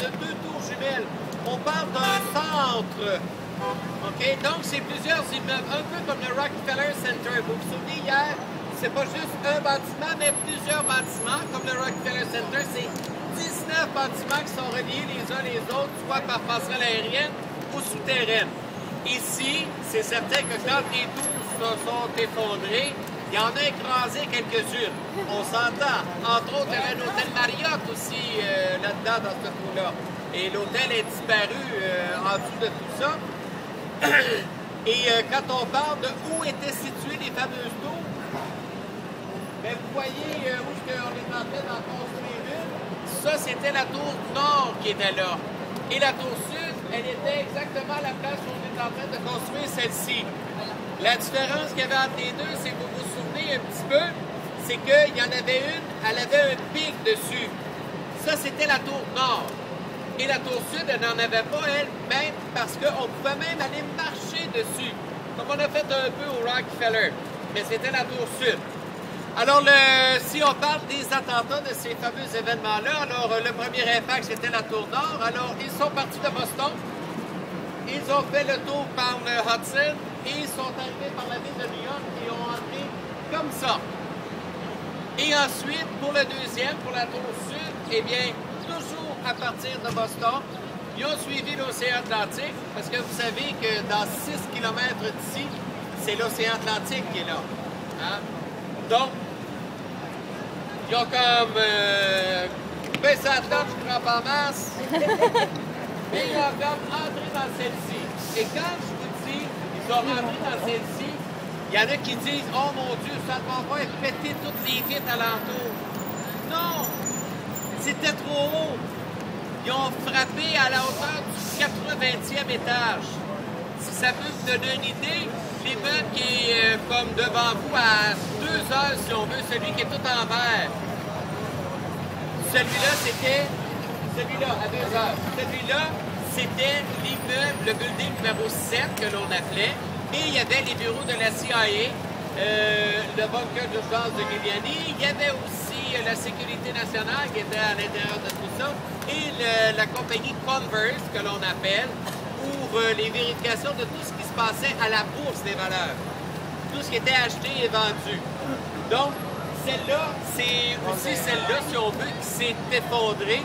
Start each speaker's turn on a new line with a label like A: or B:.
A: de deux tours jumelles. On parle d'un centre. OK? Donc, c'est plusieurs immeubles, un peu comme le Rockefeller Center. Vous vous souvenez, hier, c'est pas juste un bâtiment, mais plusieurs bâtiments, comme le Rockefeller Center. C'est 19 bâtiments qui sont reliés les uns les autres, soit par passerelle aérienne ou souterraine. Ici, c'est certain que quand les tours se sont effondrées, il y en a écrasé quelques-unes. On s'entend. Entre autres, il y avait l'hôtel Marriott aussi là-dedans, dans ce trou-là. Et l'hôtel est disparu en dessous de tout ça. Et quand on parle de où étaient situées les fameuses tours, ben, vous voyez où est-ce qu'on est en train d'en construire une. Ça, c'était la tour nord qui était là. Et la tour sud, elle était exactement à la place où on est en train de construire celle-ci. La différence qu'il y avait entre les deux, c'est que vous vous souvenez un petit peu, c'est qu'il y en avait une, elle avait un pic dessus. Ça, c'était la tour nord. Et la tour sud, elle n'en avait pas, elle, même parce qu'on pouvait même aller marcher dessus, comme on a fait un peu au Rockefeller. Mais c'était la tour sud. Alors, si on parle des attentats de ces fameux événements-là, alors le premier impact, c'était la tour nord. Alors, ils sont partis de Boston. Ils ont fait le tour par le Hudson et ils sont arrivés par la ville de New York et ont entré comme ça. Et ensuite, pour le deuxième, pour la tour sud, eh bien, toujours à partir de Boston, ils ont suivi l'océan Atlantique parce que vous savez que dans 6 km d'ici, c'est l'océan Atlantique qui est là. Hein? Donc, ils ont comme baissé la tête, je crampe en masse, et ils ont comme entré dans celle-ci. Et quand je vous dis, ils sont rentrés dans celle-ci, il y en a qui disent, oh mon Dieu, ça va pas péter toutes les vitres alentour. Non! C'était trop haut. Ils ont frappé à la hauteur du 80e étage. Si ça peut vous donner une idée, l'immeuble qui est comme devant vous à 2 heures, si on veut, celui qui est tout en vert. Celui-là, c'était... Celui-là, à 2 heures. Celui-là, c'était l'immeuble, le building numéro 7 que l'on appelait. Et il y avait les bureaux de la CIA, le bunker d'urgence de Giuliani. Il y avait aussi la sécurité nationale qui était à l'intérieur de tout ça. Et la compagnie Converse, que l'on appelle, pour les vérifications de tout ce qui se passait à la bourse des valeurs. Tout ce qui était acheté et vendu. Donc, celle-là, c'est aussi celle-là, si on veut, qui s'est effondrée.